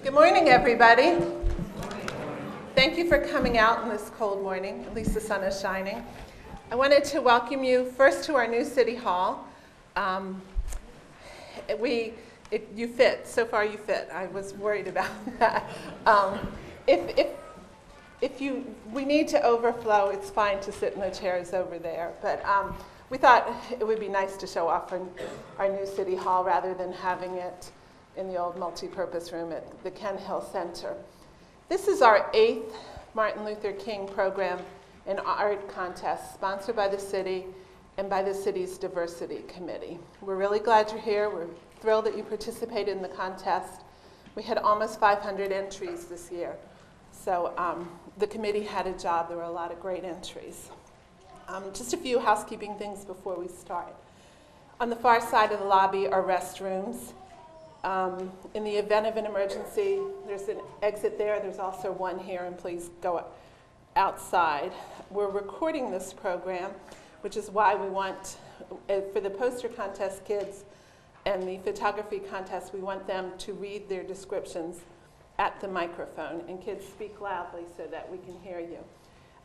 Good morning, everybody. Thank you for coming out on this cold morning. At least the sun is shining. I wanted to welcome you first to our new City Hall. You fit. So far, you fit. I was worried about that. We need to overflow, it's fine to sit in the chairs over there. But we thought it would be nice to show off our new City Hall rather than having it in the old multi-purpose room at the Ken Hill Center. This is our 8th Martin Luther King Program and Art Contest, sponsored by the city and by the city's Diversity Committee. We're really glad you're here. We're thrilled that you participated in the contest. We had almost 500 entries this year. So the committee had a job. There were a lot of great entries. Just a few housekeeping things before we start. On the far side of the lobby are restrooms. In the event of an emergency, there's an exit there. There's also one here, and please go outside. We're recording this program, which is why we want, for the poster contest kids and the photography contest, we want them to read their descriptions at the microphone, and kids speak loudly so that we can hear you.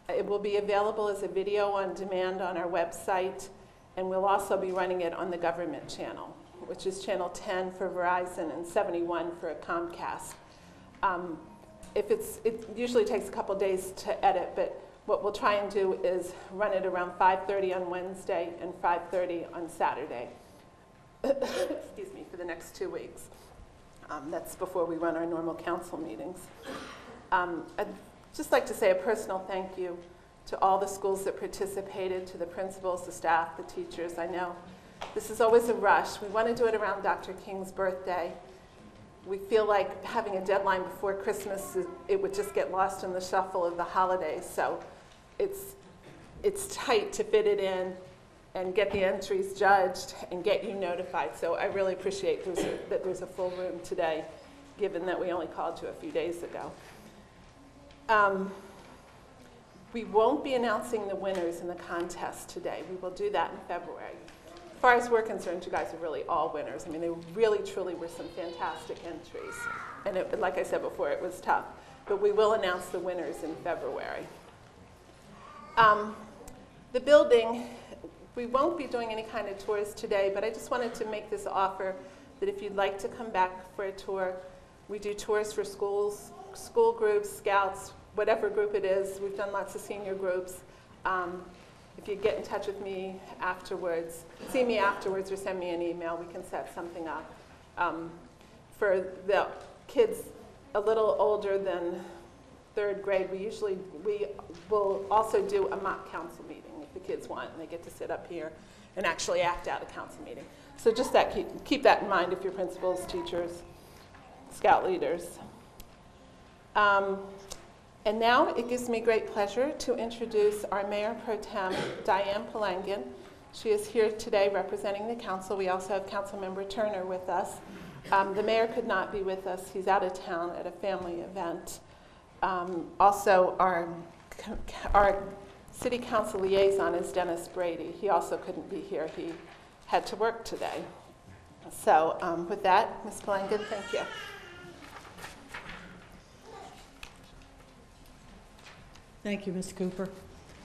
It will be available as a video on demand on our website, and we'll also be running it on the government channel, which is channel 10 for Verizon and 71 for Comcast. It usually takes a couple days to edit, but what we'll try and do is run it around 5:30 on Wednesday and 5:30 on Saturday. Excuse me, for the next 2 weeks. That's before we run our normal council meetings. I'd just like to say a personal thank you to all the schools that participated, to the principals, the staff, the teachers. I know this is always a rush. We want to do it around Dr. King's birthday. We feel like having a deadline before Christmas, it would just get lost in the shuffle of the holidays. So it's tight to fit it in and get the entries judged and get you notified. So I really appreciate that there's a full room today, given that we only called you a few days ago. We won't be announcing the winners in the contest today. We will do that in February. As far as we're concerned, you guys are really all winners. I mean, they really, truly were some fantastic entries. And like I said before, it was tough. But we will announce the winners in February. The building, we won't be doing any kind of tours today, but I just wanted to make this offer that if you'd like to come back for a tour, we do tours for schools, school groups, scouts, whatever group it is. We've done lots of senior groups. If you get in touch with me afterwards, see me afterwards or send me an email, we can set something up. For the kids a little older than 3rd grade, we will also do a mock council meeting if the kids want, and they get to sit up here and actually act out a council meeting. So just keep that in mind if you're principals, teachers, scout leaders. And now it gives me great pleasure to introduce our Mayor Pro Tem, Diane Palangin. She is here today representing the council. We also have Councilmember Turner with us. The mayor could not be with us. He's out of town at a family event. Also, our city council liaison is Dennis Brady. He also couldn't be here. He had to work today. So with that, Ms. Palangin, thank you. Thank you, Ms. Cooper.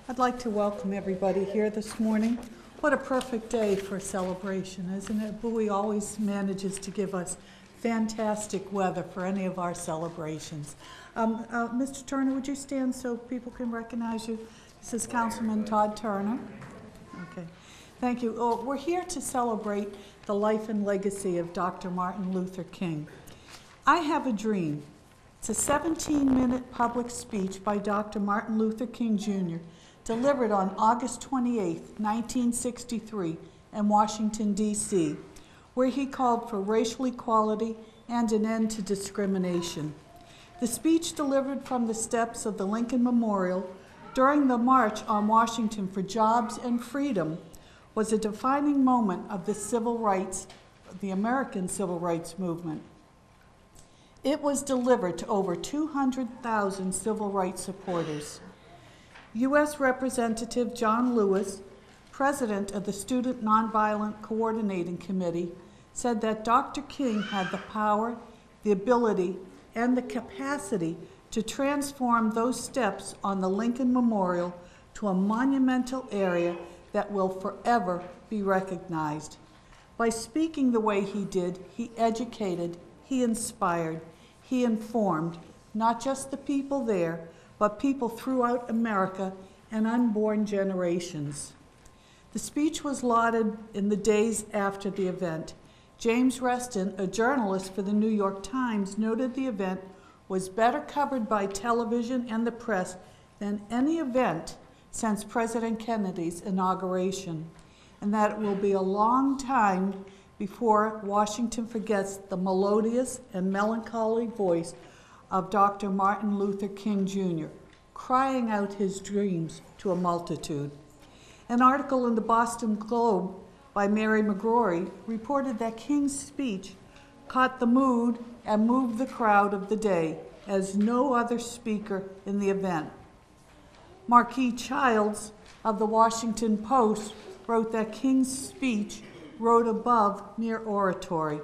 I'd like to welcome everybody here this morning. What a perfect day for a celebration, isn't it? Bowie always manages to give us fantastic weather for any of our celebrations. Mr. Turner, would you stand so people can recognize you? This is Councilman Todd Turner. Okay, thank you. We're here to celebrate the life and legacy of Dr. Martin Luther King. I have a dream. It's a 17-minute public speech by Dr. Martin Luther King, Jr., delivered on August 28, 1963, in Washington, D.C., where he called for racial equality and an end to discrimination. The speech, delivered from the steps of the Lincoln Memorial during the March on Washington for Jobs and Freedom, was a defining moment of the American civil rights movement. It was delivered to over 200,000 civil rights supporters. U.S. Representative John Lewis, president of the Student Nonviolent Coordinating Committee, said that Dr. King had the power, the ability, and the capacity to transform those steps on the Lincoln Memorial to a monumental area that will forever be recognized. By speaking the way he did, he educated, he inspired, he informed not just the people there, but people throughout America and unborn generations. The speech was lauded in the days after the event. James Reston, a journalist for the New York Times, noted the event was better covered by television and the press than any event since President Kennedy's inauguration, and that it will be a long time before Washington forgets the melodious and melancholy voice of Dr. Martin Luther King Jr., crying out his dreams to a multitude. An article in the Boston Globe by Mary McGrory reported that King's speech caught the mood and moved the crowd of the day as no other speaker in the event. Marquis Childs of the Washington Post wrote that King's speech rode above mere oratory.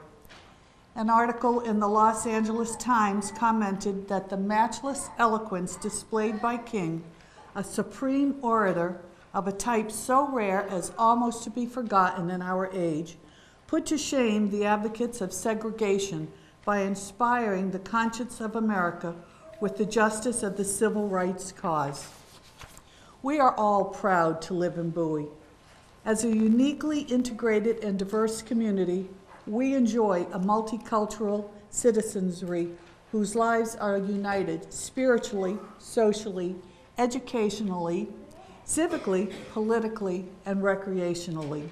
An article in the Los Angeles Times commented that the matchless eloquence displayed by King, a supreme orator of a type so rare as almost to be forgotten in our age, put to shame the advocates of segregation by inspiring the conscience of America with the justice of the civil rights cause. We are all proud to live in Bowie. As a uniquely integrated and diverse community, we enjoy a multicultural citizenry whose lives are united spiritually, socially, educationally, civically, politically, and recreationally.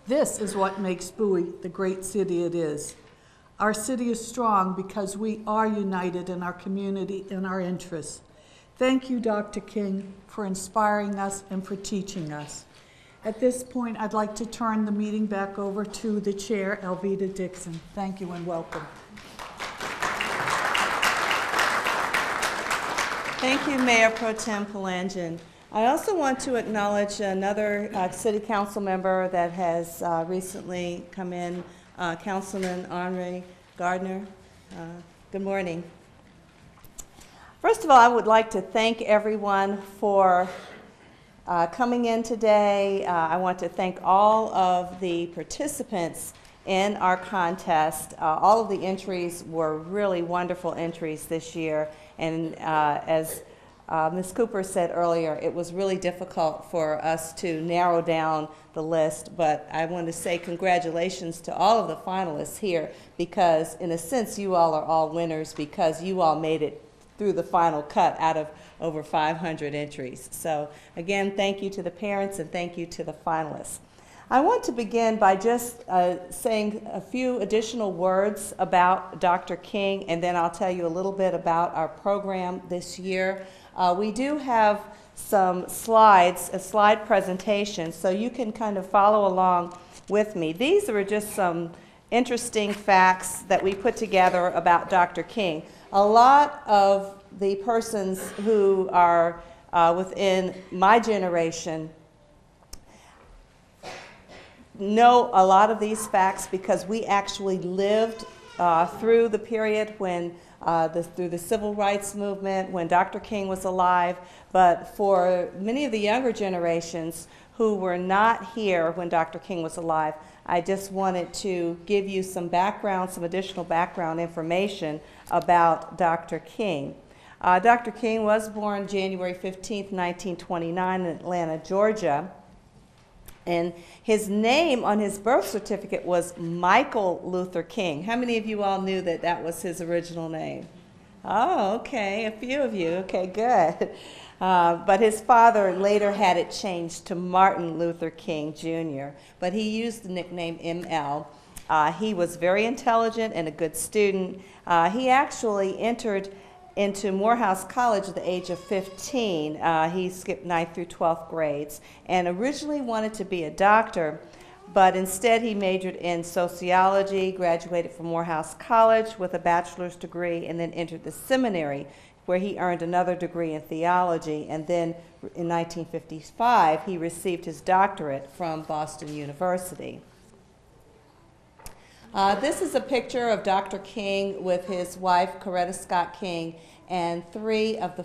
This is what makes Bowie the great city it is. Our city is strong because we are united in our community and our interests. Thank you, Dr. King, for inspiring us and for teaching us. At this point, I'd like to turn the meeting back over to the chair, Alveda Dixon. Thank you and welcome. Thank you, Mayor Pro Tem Palangin. I also want to acknowledge another city council member that has recently come in, Councilman Henri Gardner. Good morning. First of all, I would like to thank everyone for coming in today. I want to thank all of the participants in our contest. All of the entries were really wonderful entries this year, and as Ms. Cooper said earlier, it was really difficult for us to narrow down the list, but I want to say congratulations to all of the finalists here, because in a sense you all are all winners because you all made it through the final cut out of over 500 entries. So again, thank you to the parents and thank you to the finalists. I want to begin by just saying a few additional words about Dr. King, and then I'll tell you a little bit about our program this year. We do have some slides, a slide presentation, so you can kind of follow along with me. These are just some interesting facts that we put together about Dr. King. A lot of the persons who are within my generation know a lot of these facts because we actually lived through the period when through the civil rights movement, when Dr. King was alive. But for many of the younger generations who were not here when Dr. King was alive, I just wanted to give you some background, some additional background information about Dr. King. Dr. King was born January 15th, 1929 in Atlanta, Georgia. And his name on his birth certificate was Michael Luther King. How many of you all knew that that was his original name? Oh, okay, a few of you. Okay, good. But his father later had it changed to Martin Luther King Jr., but he used the nickname ML. He was very intelligent and a good student. He actually entered into Morehouse College at the age of 15. He skipped 9th through 12th grades and originally wanted to be a doctor, but instead he majored in sociology, graduated from Morehouse College with a bachelor's degree, and then entered the seminary where he earned another degree in theology. And then in 1955, he received his doctorate from Boston University. This is a picture of Dr. King with his wife, Coretta Scott King, and 3 of their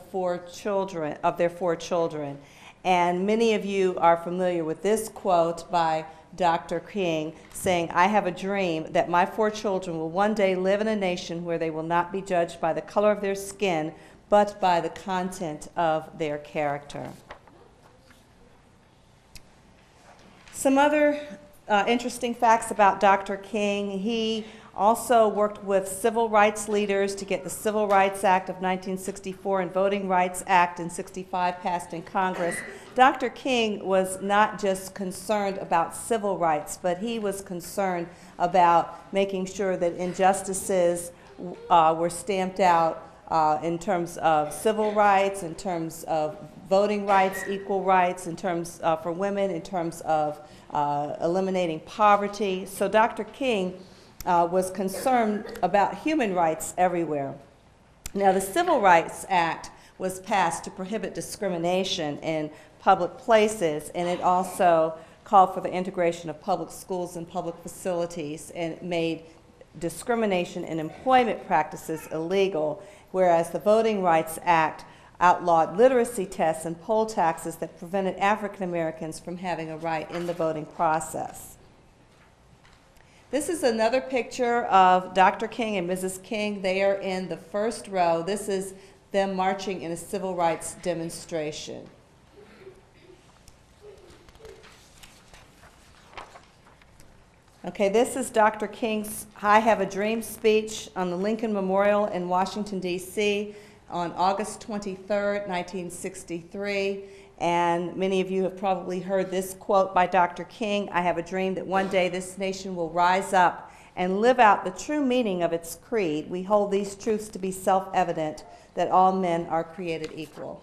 4 children. And many of you are familiar with this quote by Dr. King saying, "I have a dream that my 4 children will one day live in a nation where they will not be judged by the color of their skin, but by the content of their character." Some other interesting facts about Dr. King: he also worked with civil rights leaders to get the Civil Rights Act of 1964 and Voting Rights Act in '65 passed in Congress. Dr. King was not just concerned about civil rights, but he was concerned about making sure that injustices were stamped out in terms of civil rights, in terms of voting rights, equal rights, in terms for women, in terms of eliminating poverty. So Dr. King was concerned about human rights everywhere. Now, the Civil Rights Act was passed to prohibit discrimination in public places, and it also called for the integration of public schools and public facilities and made discrimination in employment practices illegal, whereas the Voting Rights Act outlawed literacy tests and poll taxes that prevented African Americans from having a right in the voting process. This is another picture of Dr. King and Mrs. King. They are in the first row. This is them marching in a civil rights demonstration. Okay, this is Dr. King's I Have a Dream speech on the Lincoln Memorial in Washington, D.C. on August 23rd, 1963. And many of you have probably heard this quote by Dr. King: "I have a dream that one day this nation will rise up and live out the true meaning of its creed. We hold these truths to be self-evident, that all men are created equal."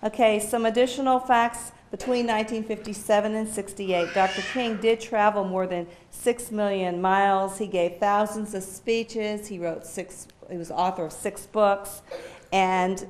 Okay, some additional facts. Between 1957 and 68, Dr. King did travel more than 6 million miles. He gave thousands of speeches. He was author of 6 books, and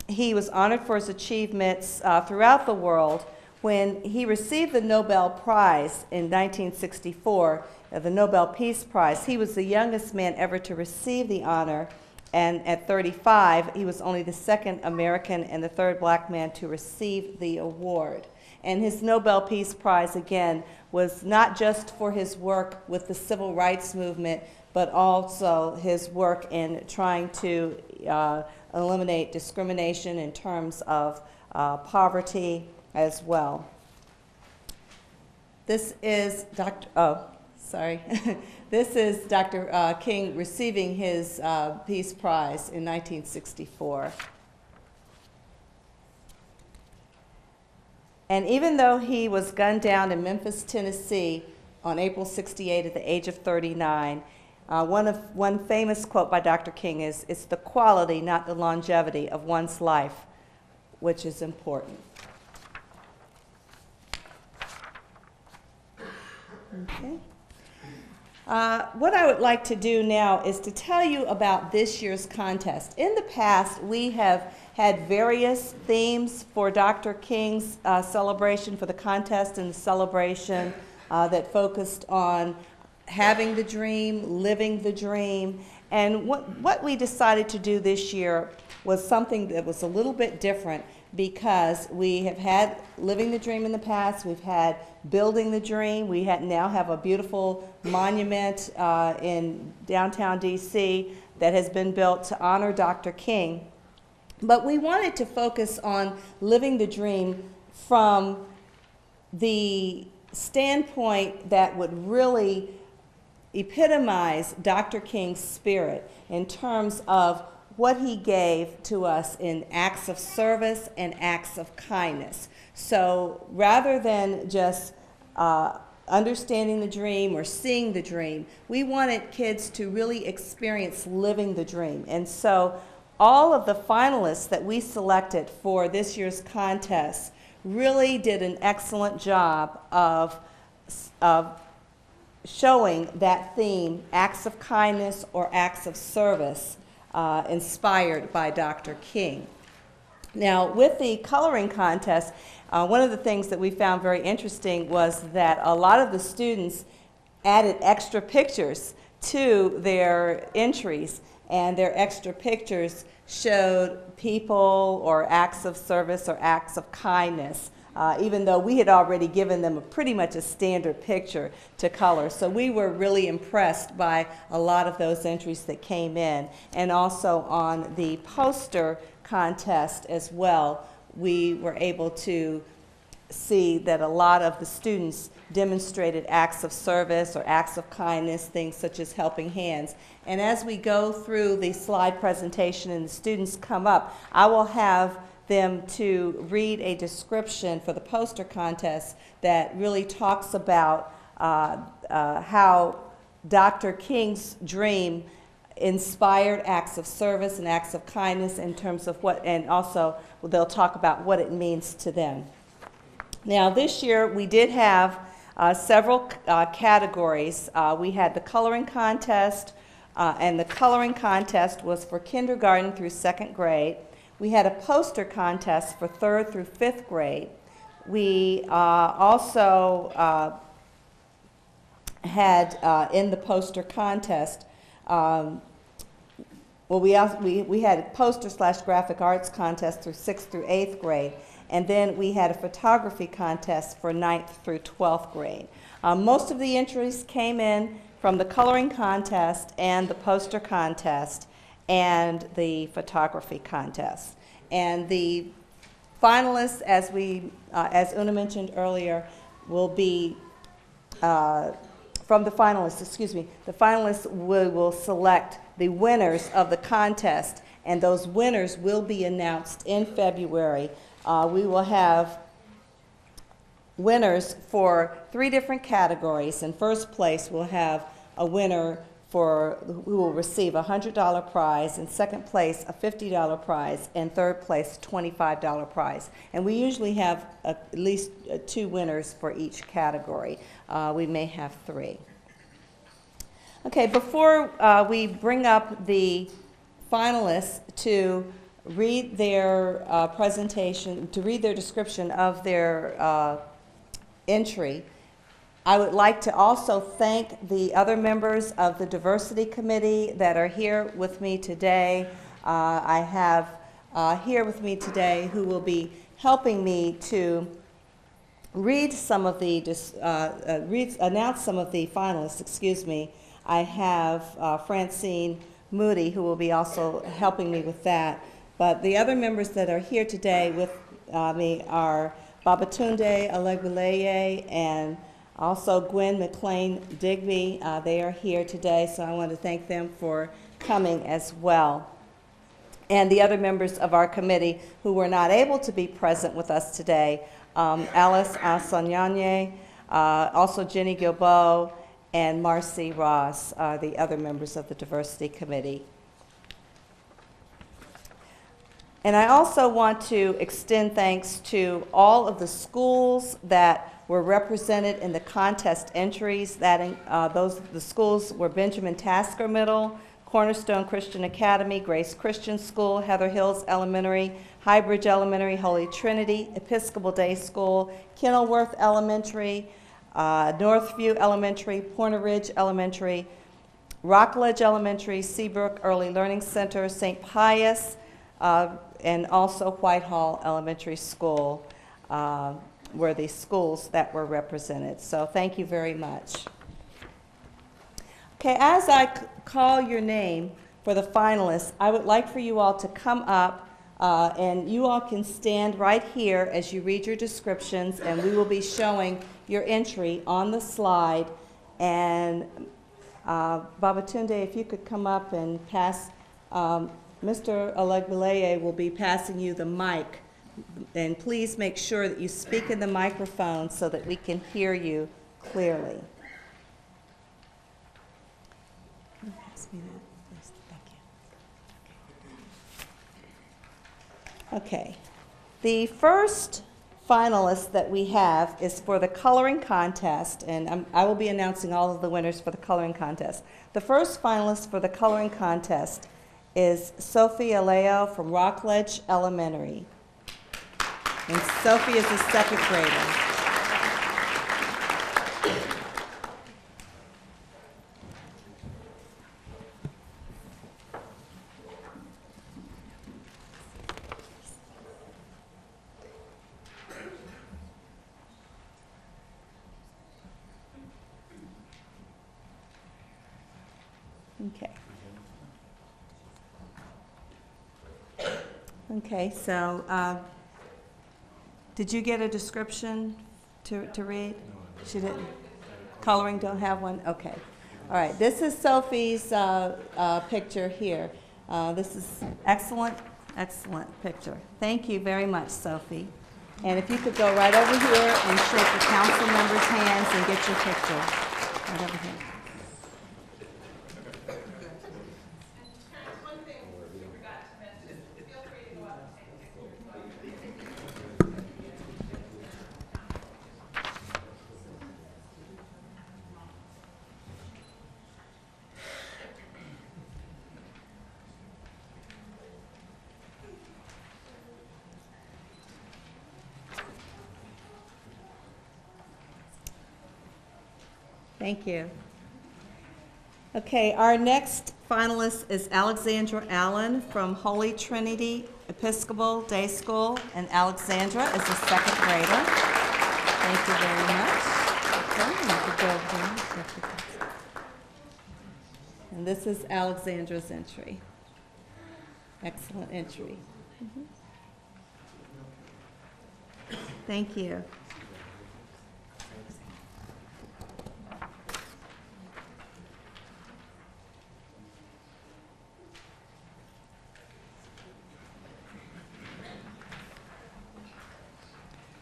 he was honored for his achievements throughout the world. When he received the Nobel Prize in 1964, the Nobel Peace Prize, he was the youngest man ever to receive the honor, and at 35, he was only the 2nd American and the 3rd black man to receive the award. And his Nobel Peace Prize, again, was not just for his work with the civil rights movement, but also his work in trying to eliminate discrimination in terms of poverty as well. This is This is Dr. King receiving his Peace Prize in 1964. And even though he was gunned down in Memphis, Tennessee on April 68 at the age of 39, one famous quote by Dr. King is, "It's the quality, not the longevity of one's life, which is important." Okay. What I would like to do now is to tell you about this year's contest. In the past, we have had various themes for Dr. King's celebration, for the contest and the celebration that focused on having the dream, living the dream. And what we decided to do this year was something that was a little bit different, because we have had living the dream in the past, we've had building the dream, we now have a beautiful monument in downtown DC that has been built to honor Dr. King. But we wanted to focus on living the dream from the standpoint that would really epitomize Dr. King's spirit in terms of what he gave to us in acts of service and acts of kindness. So rather than just understanding the dream or seeing the dream, we wanted kids to really experience living the dream. And so all of the finalists that we selected for this year's contest really did an excellent job of showing that theme, acts of kindness or acts of service, inspired by Dr. King. Now, with the coloring contest, one of the things that we found very interesting was that a lot of the students added extra pictures to their entries, and their extra pictures showed people or acts of service or acts of kindness, even though we had already given them pretty much a standard picture to color. So we were really impressed by a lot of those entries that came in. And also on the poster contest as well, we were able to see that a lot of the students demonstrated acts of service or acts of kindness, things such as helping hands. And as we go through the slide presentation and the students come up, I will have them to read a description for the poster contest that really talks about how Dr. King's dream inspired acts of service and acts of kindness in terms of what, and also they'll talk about what it means to them. Now, this year we did have several categories. We had the coloring contest, and the coloring contest was for kindergarten through 2nd grade. We had a poster contest for 3rd through 5th grade. We also had in the poster contest, we had a poster/graphic arts contest through 6th through 8th grade. And then we had a photography contest for 9th through 12th grade. Most of the entries came in from the coloring contest and the poster contest and the photography contest. And the finalists, as Una mentioned earlier, will be from the finalists, the finalists will select the winners of the contest, and those winners will be announced in February. We will have winners for 3 different categories. In first place, we'll have a winner who will receive a $100 prize. In second place, a $50 prize. And third place, $25 prize. And we usually have at least 2 winners for each category. We may have 3. Okay, before we bring up the finalists to read their presentation, to read their description of their entry, I would like to also thank the other members of the Diversity Committee that are here with me today. I have here with me today who will be helping me to read some of the, announce some of the finalists, I have Francine Moody, who will be also helping me with that. But the other members that are here today with me are Babatunde Alegbeleye and also Gwen McLean Digby. They are here today, so I want to thank them for coming as well. And the other members of our committee who were not able to be present with us today, Alice Asanyanye, also Jenny Gilbo, and Marcy Ross are the other members of the Diversity Committee. And I also want to extend thanks to all of the schools that were represented in the contest entries. The schools were Benjamin Tasker Middle, Cornerstone Christian Academy, Grace Christian School, Heather Hills Elementary, Highbridge Elementary, Holy Trinity, Episcopal Day School, Kenilworth Elementary, Northview Elementary, Pointer Ridge Elementary, Rockledge Elementary, Seabrook Early Learning Center, St. Pius, and also Whitehall Elementary School were the schools that were represented. So thank you very much. Okay, as I call your name for the finalists, I would like for you all to come up and you all can stand right here as you read your descriptions, and we will be showing your entry on the slide. And Babatunde, if you could come up and pass, Mr. Alegbeleye will be passing you the mic, and please make sure that you speak in the microphone so that we can hear you clearly. Pass me that, please. Thank you. Okay. The first finalist that we have is for the coloring contest, and I will be announcing all of the winners for the coloring contest. The first finalist for the coloring contest is Sophie Aleo from Rockledge Elementary. And Sophie is a second grader. Okay. Okay, so did you get a description to read? She didn't? Coloring, don't have one? Okay. All right, this is Sophie's picture here. This is excellent, excellent picture. Thank you very much, Sophie. And if you could go right over here and shake the council members' hands and get your picture. Right over here. Thank you. Okay, our next finalist is Alexandra Allen from Holy Trinity Episcopal Day School, and Alexandra is a second grader. Thank you very much. Okay, you can go over there. And this is Alexandra's entry. Excellent entry. Thank you.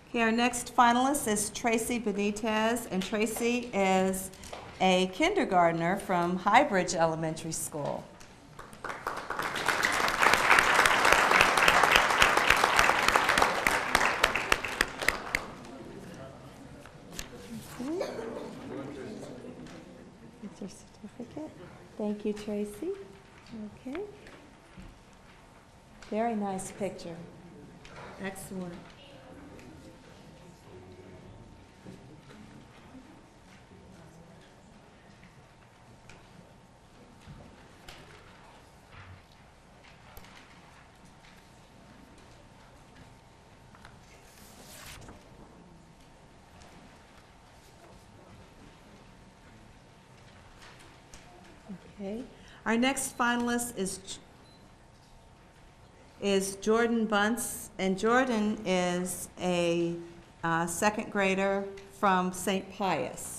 Okay, our next finalist is Tracy Benitez, and Tracy is a kindergartner from Highbridge Elementary School. Get your certificate. Thank you, Tracy. Okay. Very nice picture. Excellent. Okay. Our next finalist is Jordan Bunce, and Jordan is a second grader from St. Pius.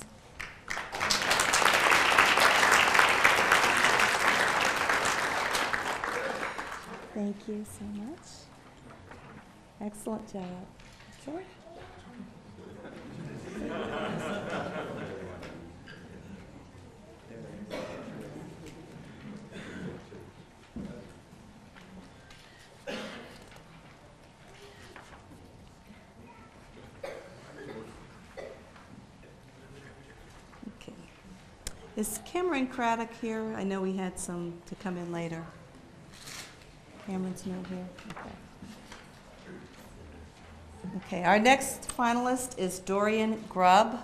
Thank you so much. Excellent job. Sure. Is Cameron Craddock here? I know we had some to come in later. Cameron's not here? Okay. Okay, our next finalist is Dorian Grubb.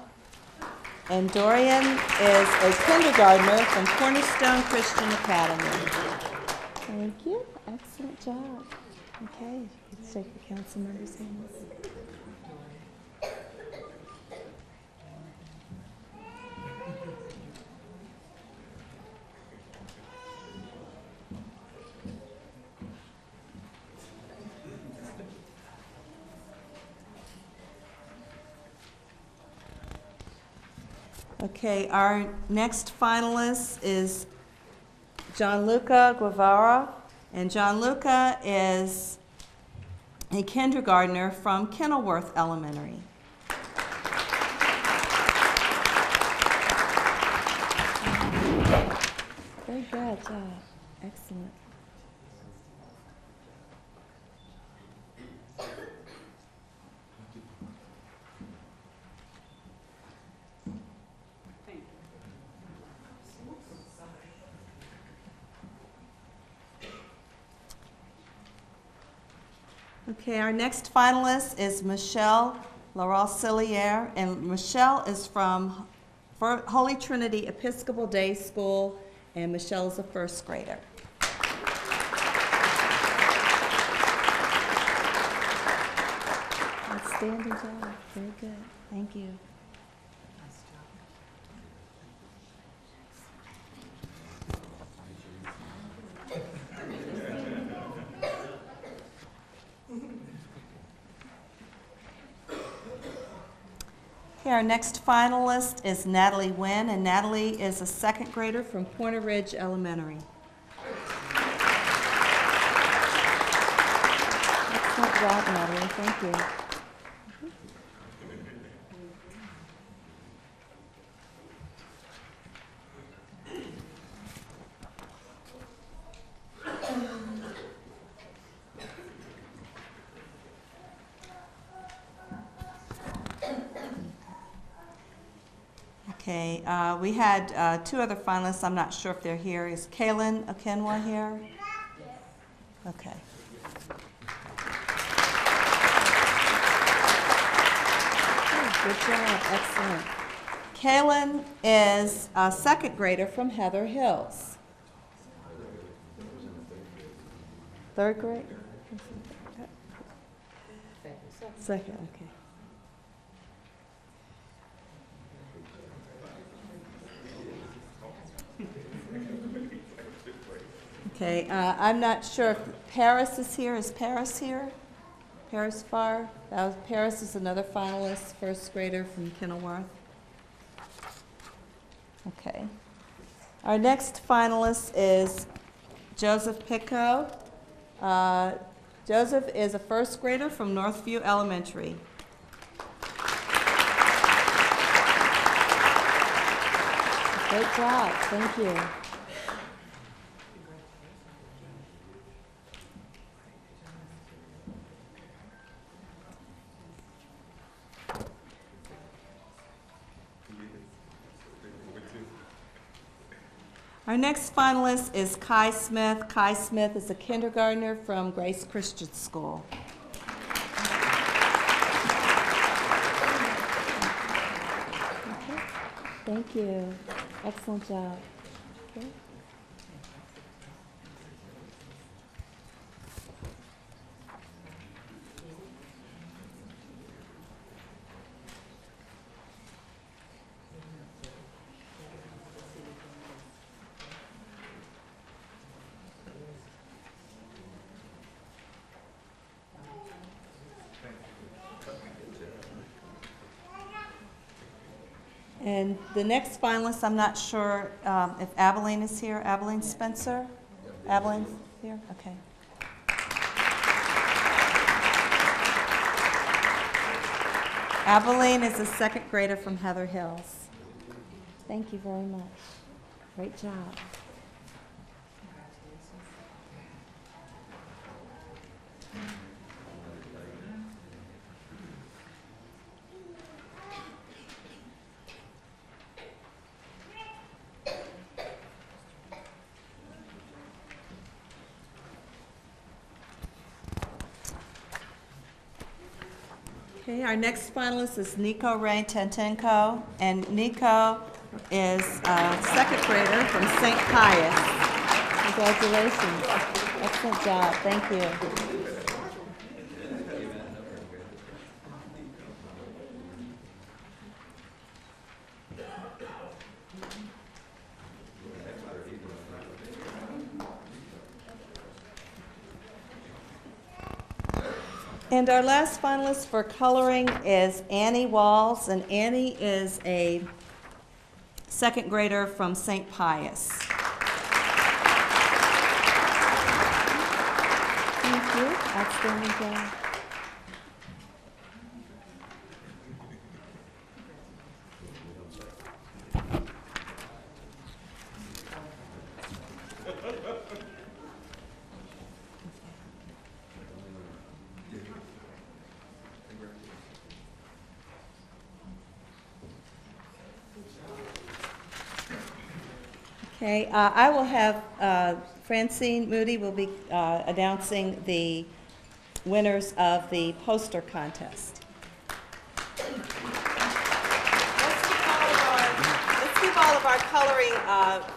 And Dorian is a kindergartner from Cornerstone Christian Academy. Thank you. Excellent job. Okay, you can shake the council members' hands. Okay, our next finalist is Gianluca Guevara, and Gianluca is a kindergartner from Kenilworth Elementary. Very good job. Excellent. Okay, our next finalist is Michelle Larosilliere, and Michelle is from Holy Trinity Episcopal Day School, and Michelle is a first grader. Outstanding job. Very good. Thank you. Okay, our next finalist is Natalie Wynn, and Natalie is a second grader from Pointer Ridge Elementary. Excellent job, Natalie. Thank you. Okay, we had two other finalists. I'm not sure if they're here. Is Kaylin Okenwa here? Okay. Good job. Excellent. Kaylin is a second grader from Heather Hills. Third grade? Second, okay. Okay, I'm not sure if Paris is here. Is Paris here? Paris Farr? Paris is another finalist, first grader from Kenilworth. Okay. Our next finalist is Joseph Picco. Joseph is a first grader from Northview Elementary. Great job. Thank you. Our next finalist is Kai Smith. Kai Smith is a kindergartner from Grace Christian School. Okay. Thank you. Excellent job. Okay. And the next finalist, I'm not sure if Abilene is here. Abilene Spencer? Abilene's here? Okay. Abilene is a second grader from Heather Hills. Thank you very much. Great job. Okay, our next finalist is Nico Ray Tantenko, and Nico is a second grader from St. Pius. Congratulations. Excellent job. Thank you. And our last finalist for coloring is Annie Walls, and Annie is a second grader from St. Pius. Thank you. Outstanding job. Okay, I will have Francine Moody will be announcing the winners of the poster contest. Let's give all of our coloring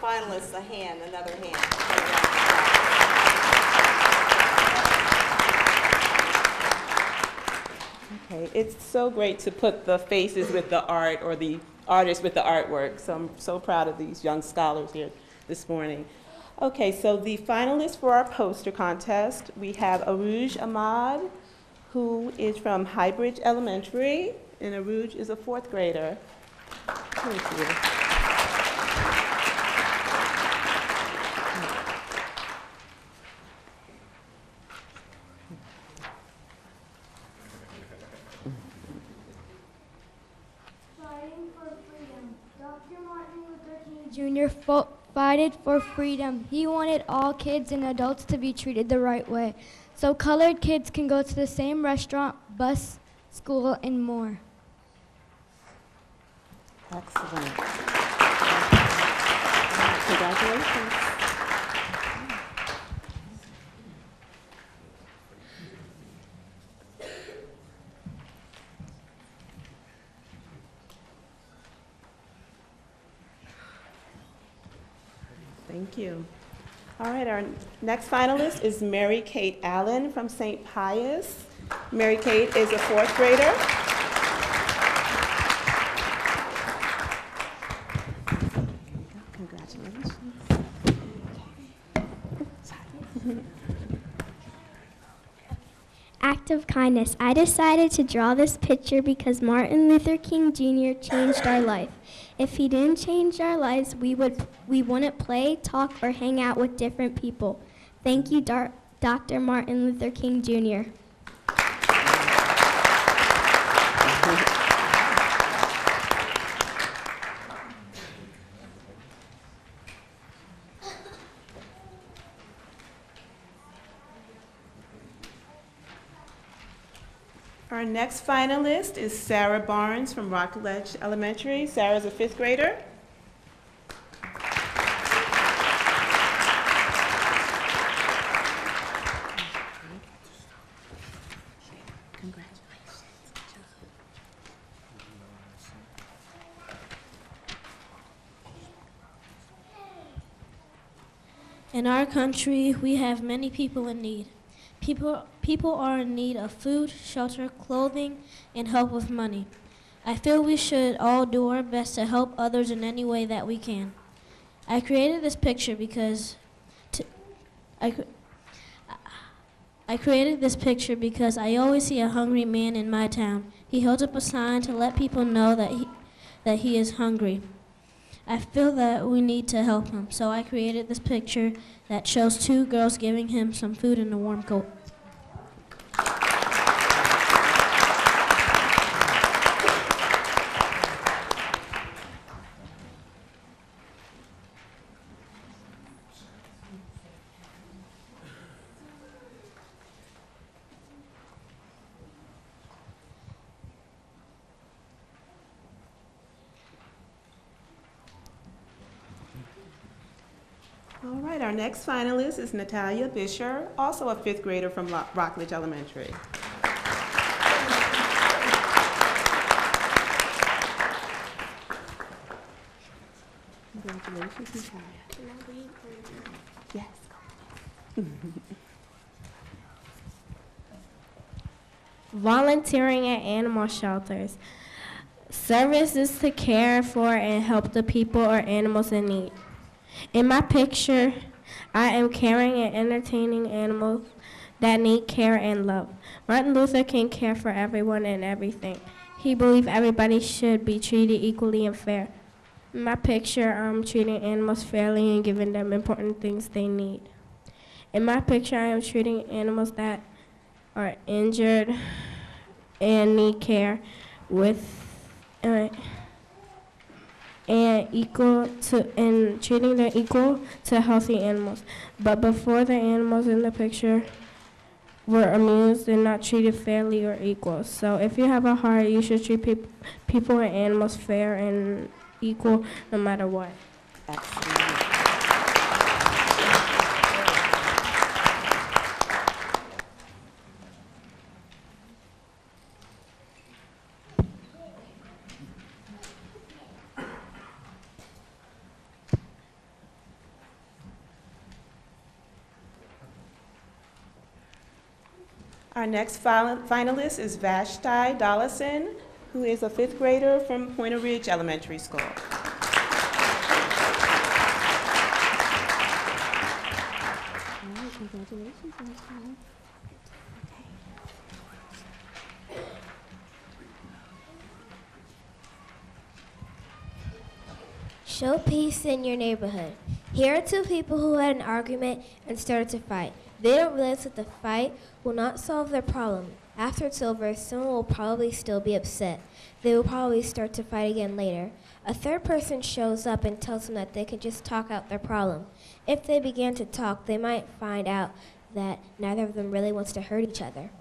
finalists a hand, another hand. Okay, it's so great to put the faces with the art or the artists with the artwork. So I'm so proud of these young scholars here this morning. Okay, so the finalists for our poster contest, we have Aruj Ahmad, who is from Highbridge Elementary, and Aruj is a 4th grader. Thank you. Fighting for freedom. Dr. Martin Luther King Jr. Fighted for freedom. He wanted all kids and adults to be treated the right way, so colored kids can go to the same restaurant, bus, school, and more. Excellent. Congratulations. Thank you. All right, our next finalist is Mary Kate Allen from St. Pius. Mary Kate is a 4th grader. Congratulations. Act of kindness. I decided to draw this picture because Martin Luther King Jr. changed our life. If he didn't change our lives, we wouldn't play, talk, or hang out with different people. Thank you, Dr. Martin Luther King Jr. Our next finalist is Sarah Barnes from Rockledge Elementary. Sarah's a 5th grader. Congratulations. In our country, we have many people in need. People are in need of food, shelter, clothing, and help with money. I feel we should all do our best to help others in any way that we can. I created this picture because I always see a hungry man in my town. He holds up a sign to let people know that he is hungry. I feel that we need to help him, so I created this picture that shows 2 girls giving him some food and a warm coat. All right, our next finalist is Natalia Bisher, also a 5th grader from Rockledge Elementary. Congratulations, Natalia. Yes. Volunteering at animal shelters. Service is to care for and help the people or animals in need. In my picture, I am caring and entertaining animals that need care and love. Martin Luther King cared for everyone and everything. He believed everybody should be treated equally and fair. In my picture, I'm treating animals fairly and giving them important things they need. In my picture, I am treating animals that are injured and need care with and treating them equal to healthy animals. But before the animals in the picture were amused and not treated fairly or equal. So if you have a heart, you should treat people and animals fair and equal no matter what. Excellent. Our next finalist is Vashti Dollison, who is a 5th grader from Pointer Ridge Elementary School. Congratulations, Vashti. Show peace in your neighborhood. Here are two people who had an argument and started to fight. They don't realize that the fight will not solve their problem. After it's over, someone will probably still be upset. They will probably start to fight again later. A third person shows up and tells them that they can just talk out their problem. If they began to talk, they might find out that neither of them really wants to hurt each other.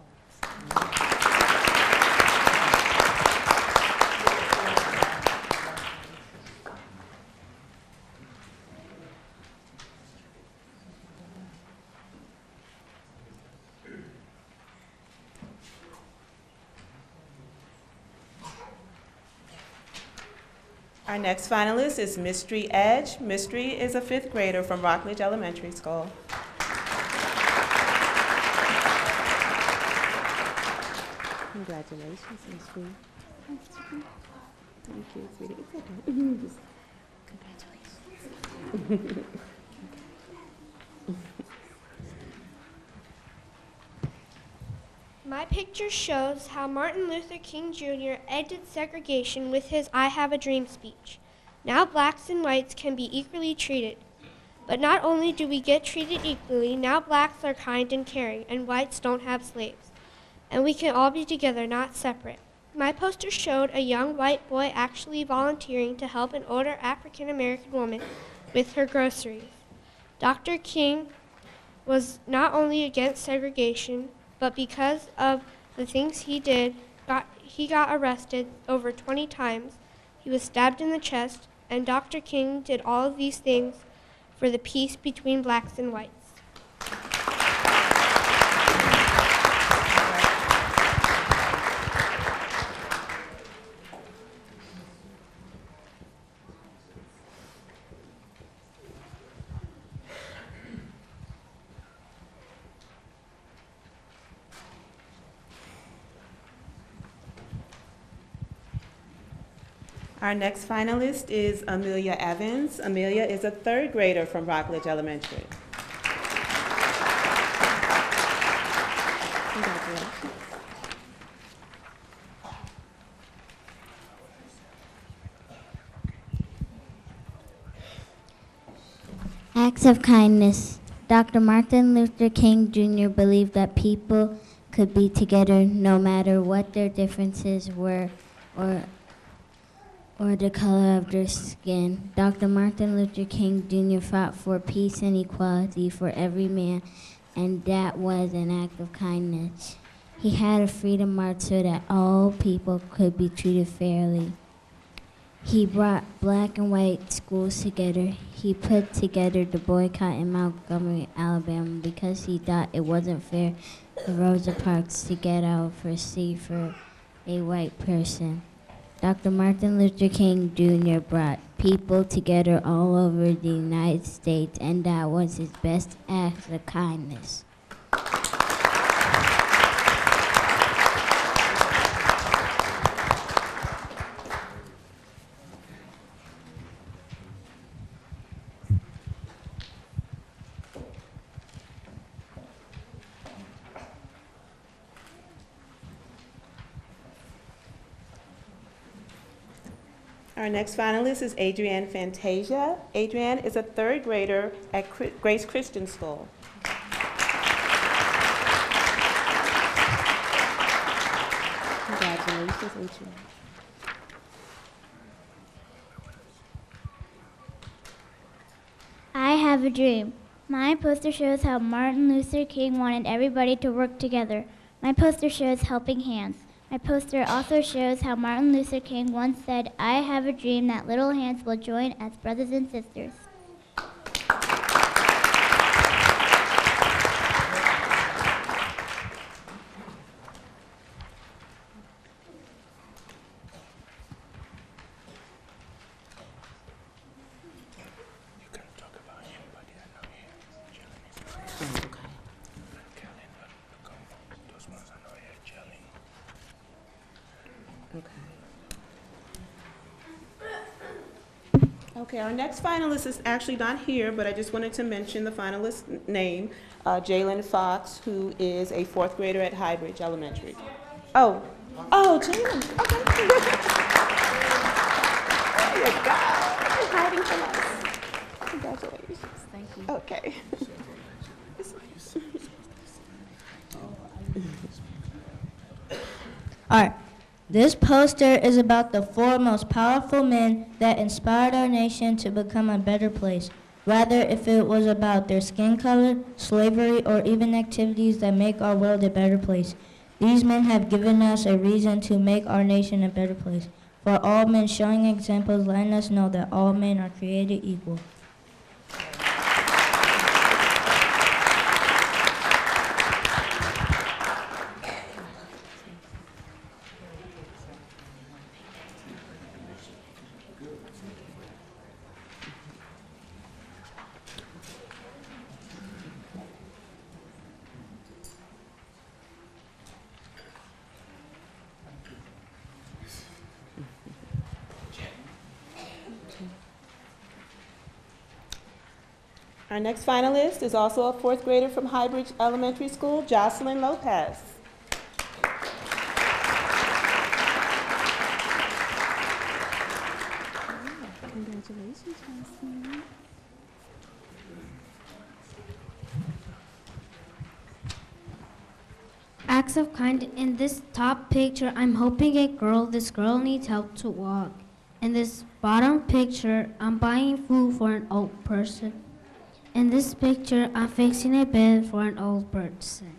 Our next finalist is Mystery Edge. Mystery is a 5th grader from Rockledge Elementary School. Congratulations, Mystery. Thank you, sweetie. It's okay. Just congratulations. My picture shows how Martin Luther King Jr. ended segregation with his I Have a Dream speech. Now blacks and whites can be equally treated. But not only do we get treated equally, now blacks are kind and caring, and whites don't have slaves. And we can all be together, not separate. My poster showed a young white boy actually volunteering to help an older African American woman with her groceries. Dr. King was not only against segregation, but because of the things he did, he got arrested over 20 times. He was stabbed in the chest, and Dr. King did all of these things for the peace between blacks and whites. Our next finalist is Amelia Evans. Amelia is a 3rd grader from Rockledge Elementary. Congratulations. Acts of kindness. Dr. Martin Luther King Jr. believed that people could be together no matter what their differences were or the color of their skin. Dr. Martin Luther King Jr. fought for peace and equality for every man, and that was an act of kindness. He had a freedom march so that all people could be treated fairly. He brought black and white schools together. He put together the boycott in Montgomery, Alabama, because he thought it wasn't fair for Rosa Parks to get out for free for a white person. Dr. Martin Luther King Jr. brought people together all over the United States, and that was his best act of kindness. Our next finalist is Adrienne Fantasia. Adrienne is a 3rd grader at Grace Christian School. Congratulations, Adrienne. I have a dream. My poster shows how Martin Luther King wanted everybody to work together. My poster shows helping hands. My poster also shows how Martin Luther King once said, "I have a dream that little hands will join as brothers and sisters." Okay, our next finalist is actually not here, but I just wanted to mention the finalist name, Jalen Fox, who is a 4th grader at Highbridge Elementary. Oh, Jalen, okay. There you go. You're hiding from us. Congratulations. Thank you. Okay. All right. This poster is about the 4 most powerful men that inspired our nation to become a better place. Rather, if it was about their skin color, slavery, or even activities that make our world a better place. These men have given us a reason to make our nation a better place. For all men, showing examples, letting us know that all men are created equal. Our next finalist is also a 4th grader from Highbridge Elementary School, Jocelyn Lopez. Congratulations, Jocelyn. Acts of kindness. In this top picture, I'm helping a girl. This girl needs help to walk. In this bottom picture, I'm buying food for an old person. In this picture, I'm fixing a bed for an old person.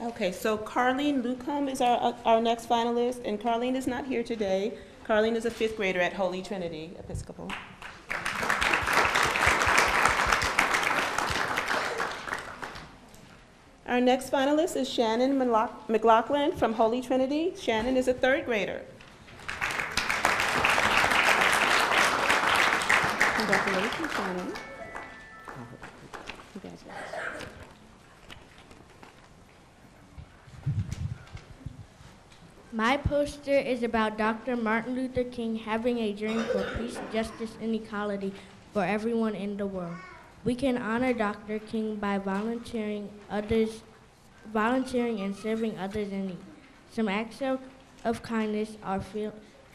Okay, so Carlene Lucum is our next finalist, and Carlene is not here today. Carlene is a 5th grader at Holy Trinity Episcopal. Our next finalist is Shannon McLaughlin from Holy Trinity. Shannon is a 3rd grader. Congratulations, Shannon. Congratulations. My poster is about Dr. Martin Luther King having a dream for peace, justice, and equality for everyone in the world. We can honor Dr. King by volunteering and serving others in need. Some acts of kindness are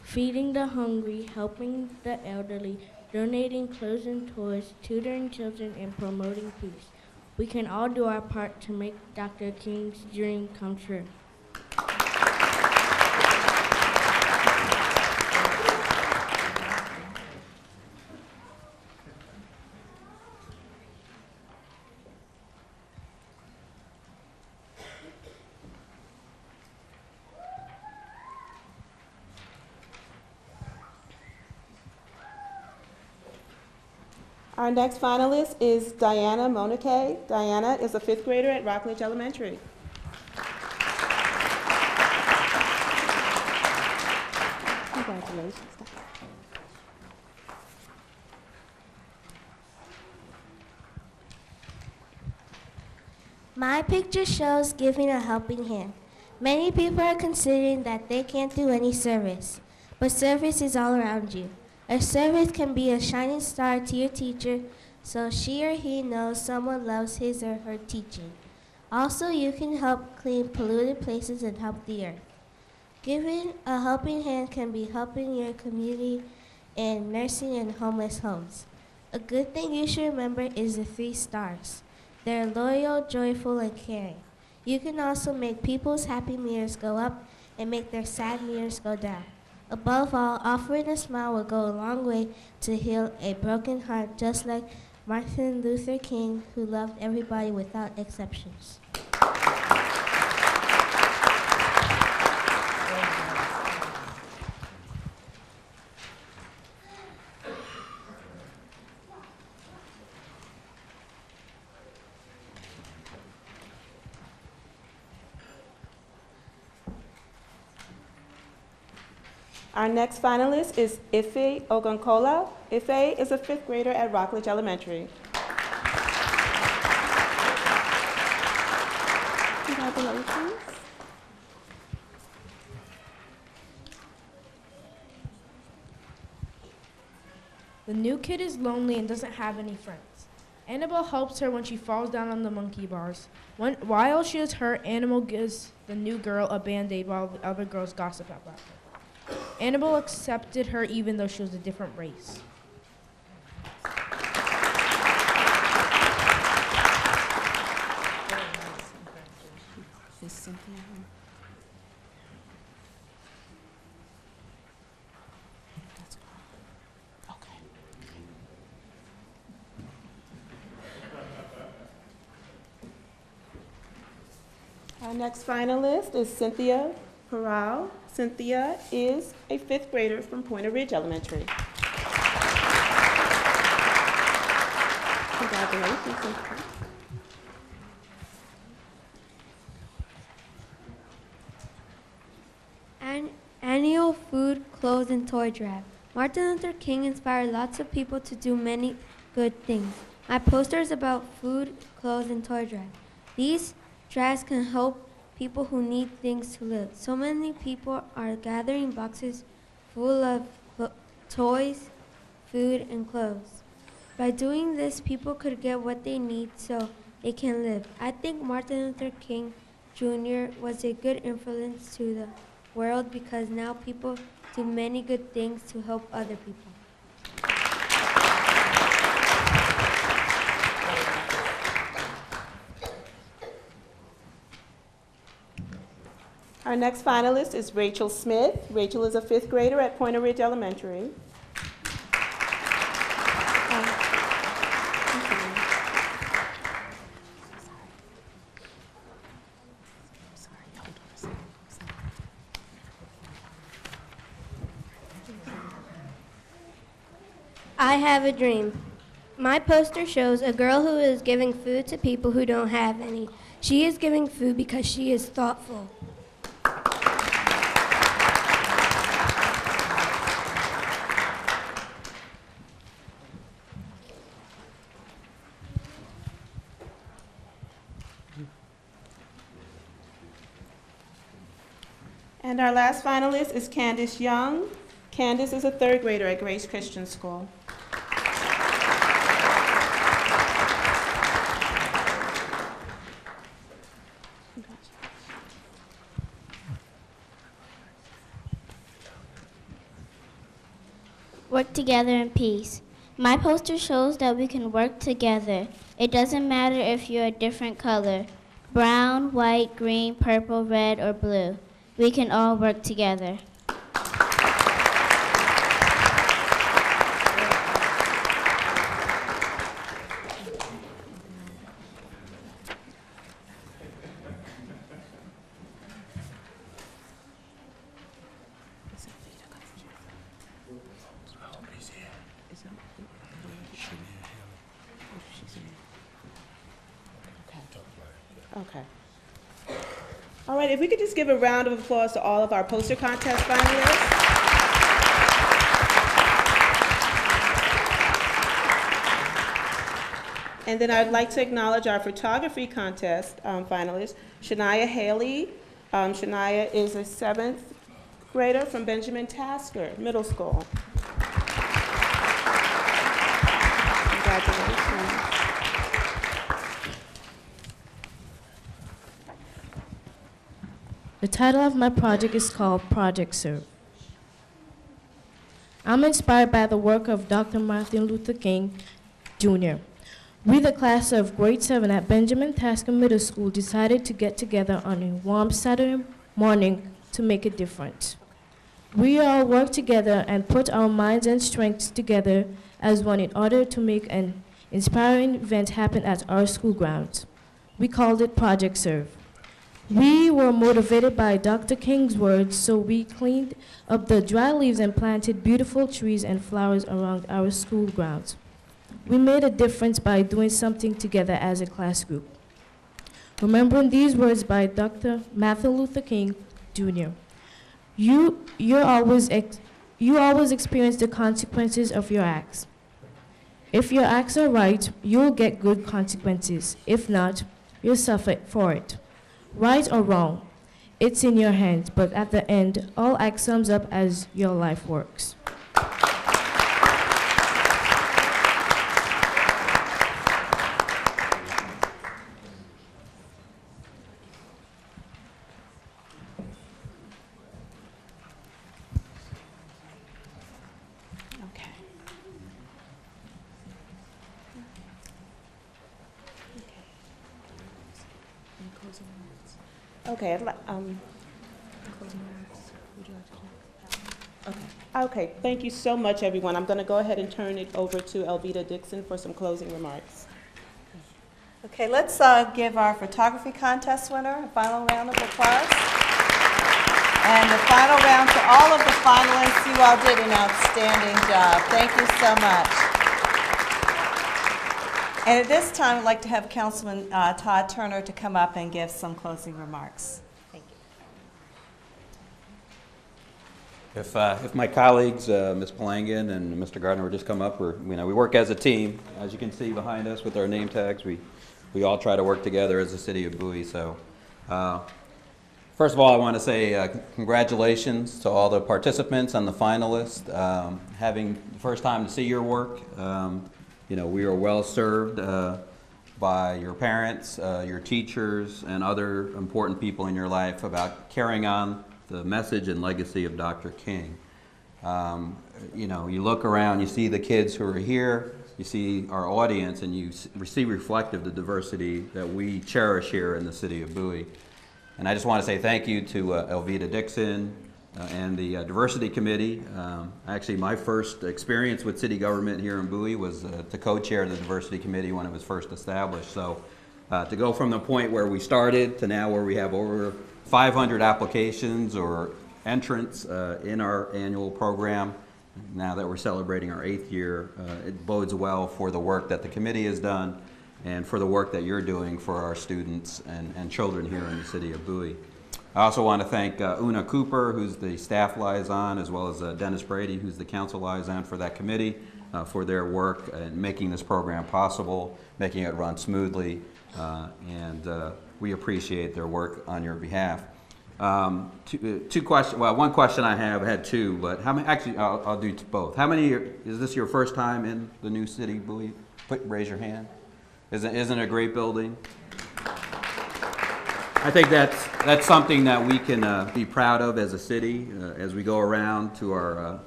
feeding the hungry, helping the elderly, donating clothes and toys, tutoring children, and promoting peace. We can all do our part to make Dr. King's dream come true. Our next finalist is Diana Monike. Diana is a 5th grader at Rockledge Elementary. Congratulations. My picture shows giving a helping hand. Many people are considering that they can't do any service, but service is all around you. A service can be a shining star to your teacher, so she or he knows someone loves his or her teaching. Also, you can help clean polluted places and help the earth. Giving a helping hand can be helping your community in nursing and homeless homes. A good thing you should remember is the 3 stars. They're loyal, joyful, and caring. You can also make people's happy meters go up and make their sad meters go down. Above all, offering a smile will go a long way to heal a broken heart, just like Martin Luther King, who loved everybody without exceptions. Our next finalist is Ife Ogunkola. Ife is a 5th grader at Rockledge Elementary. Congratulations. The new kid is lonely and doesn't have any friends. Annabelle helps her when she falls down on the monkey bars. While she is hurt, Annabelle gives the new girl a Band-Aid while the other girls gossip about her. Annabelle accepted her even though she was a different race. Is Cynthia here? That's good. Okay. Our next finalist is Cynthia Corral. Cynthia is a 5th grader from Pointer Ridge Elementary. Congratulations, Cynthia. Annual food, clothes, and toy drive. Martin Luther King inspired lots of people to do many good things. My poster is about food, clothes, and toy drive. These drives can help people who need things to live. So many people are gathering boxes full of toys, food, and clothes. By doing this, people could get what they need so they can live. I think Martin Luther King Jr. was a good influence to the world because now people do many good things to help other people. Our next finalist is Rachel Smith. Rachel is a 5th grader at Pointer Ridge Elementary. I have a dream. My poster shows a girl who is giving food to people who don't have any. She is giving food because she is thoughtful. And our last finalist is Candace Young. Candace is a 3rd grader at Grace Christian School. Work together in peace. My poster shows that we can work together. It doesn't matter if you're a different color, brown, white, green, purple, red, or blue. We can all work together. Okay. All right, if we could just give a round of applause to all of our poster contest finalists. And then I'd like to acknowledge our photography contest finalists, Shania Haley. Shania is a 7th grader from Benjamin Tasker Middle School. Congratulations. The title of my project is called Project Serve. I'm inspired by the work of Dr. Martin Luther King, Jr. We, the class of grade 7 at Benjamin Tasker Middle School, decided to get together on a warm Saturday morning to make a difference. We all worked together and put our minds and strengths together as one in order to make an inspiring event happen at our school grounds. We called it Project Serve. We were motivated by Dr. King's words, so we cleaned up the dry leaves and planted beautiful trees and flowers around our school grounds. We made a difference by doing something together as a class group. Remembering these words by Dr. Martin Luther King, Jr., You always experience the consequences of your acts. If your acts are right, you'll get good consequences. If not, you'll suffer for it. Right or wrong, it's in your hands, but at the end, all acts sums up as your life works. Okay, okay, thank you so much, everyone. I'm going to go ahead and turn it over to Elvita Dixon for some closing remarks. Okay, let's give our photography contest winner a final round of applause. And the final round to all of the finalists. You all did an outstanding job. Thank you so much. And at this time, I'd like to have Councilman Todd Turner to come up and give some closing remarks. Thank you. If my colleagues, Ms. Palangan and Mr. Gardner, would just come up, we work as a team. As you can see behind us with our name tags, we all try to work together as the city of Bowie. So, first of all, I want to say congratulations to all the participants and the finalists. Having the first time to see your work. We are well served by your parents, your teachers, and other important people in your life about carrying on the message and legacy of Dr. King. You look around, you see the kids who are here, you see our audience, and you see reflective the diversity that we cherish here in the city of Bowie. And I just want to say thank you to Elvita Dixon, and the Diversity Committee. Actually, my first experience with city government here in Bowie was to co-chair the Diversity Committee when it was first established. So to go from the point where we started to now where we have over 500 applications or entrants in our annual program, now that we're celebrating our 8th year, it bodes well for the work that the committee has done and for the work that you're doing for our students and children here in the city of Bowie. I also want to thank Una Cooper, who's the staff liaison, as well as Dennis Brady, who's the council liaison for that committee, for their work in making this program possible, making it run smoothly, and we appreciate their work on your behalf. Two questions. Well, one question I had two, but how many? Actually, I'll do both. How many? Is this your first time in the new city, Bowie? Raise your hand. Isn't it a great building? I think that's something that we can be proud of as a city as we go around to our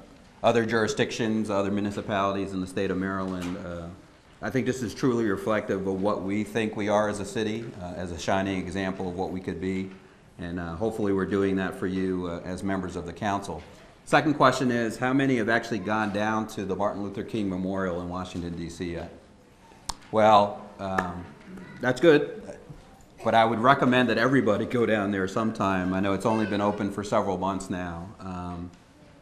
other jurisdictions, other municipalities in the state of Maryland. I think this is truly reflective of what we think we are as a city, as a shining example of what we could be, and hopefully we're doing that for you as members of the council. Second question is, how many have actually gone down to the Martin Luther King Memorial in Washington, D.C. yet? Well, that's good. But I would recommend that everybody go down there sometime. I know it's only been open for several months now.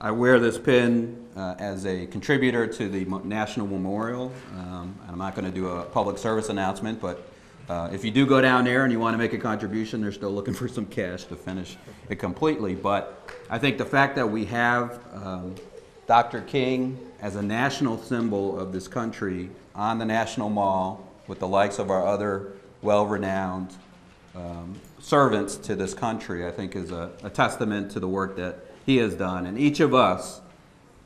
I wear this pin as a contributor to the National Memorial. I'm not going to do a public service announcement, but if you do go down there and you want to make a contribution, they're still looking for some cash to finish it completely. But I think the fact that we have Dr. King as a national symbol of this country on the National Mall with the likes of our other well-renowned servants to this country, I think is a testament to the work that he has done. And each of us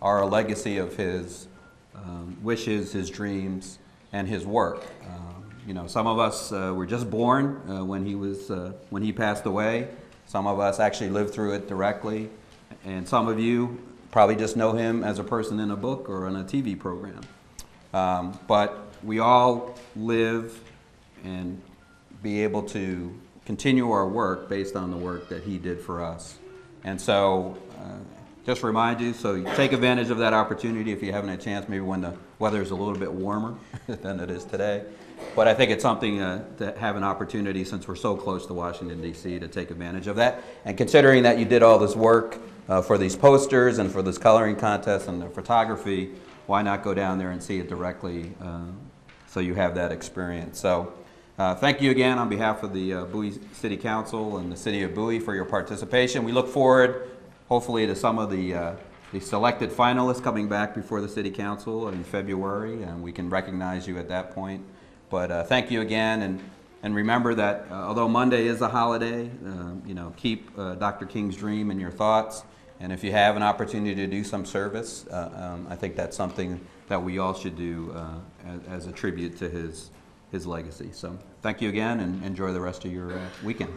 are a legacy of his wishes, his dreams, and his work. Some of us were just born when he passed away. Some of us actually lived through it directly. And some of you probably just know him as a person in a book or on a TV program. But we all live and be able to continue our work based on the work that he did for us. And so, just remind you, so take advantage of that opportunity if you haven't had a chance, maybe when the weather is a little bit warmer than it is today. But I think it's something to have an opportunity, since we're so close to Washington, D.C., to take advantage of that. And considering that you did all this work for these posters and for this coloring contest and the photography, why not go down there and see it directly so you have that experience. So thank you again on behalf of the Bowie City Council and the City of Bowie for your participation. We look forward hopefully to some of the selected finalists coming back before the City Council in February, and we can recognize you at that point. But thank you again, and remember that although Monday is a holiday, you know, keep Dr. King's dream in your thoughts, and if you have an opportunity to do some service, I think that's something that we all should do as a tribute to his legacy. So thank you again, and enjoy the rest of your weekend.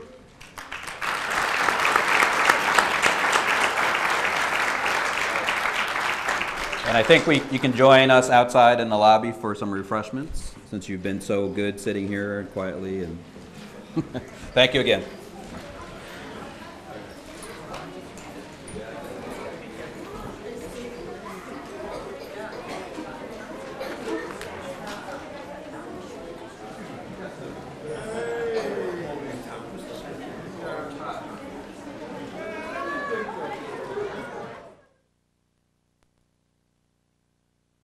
And I think you can join us outside in the lobby for some refreshments, since you've been so good sitting here quietly. And thank you again.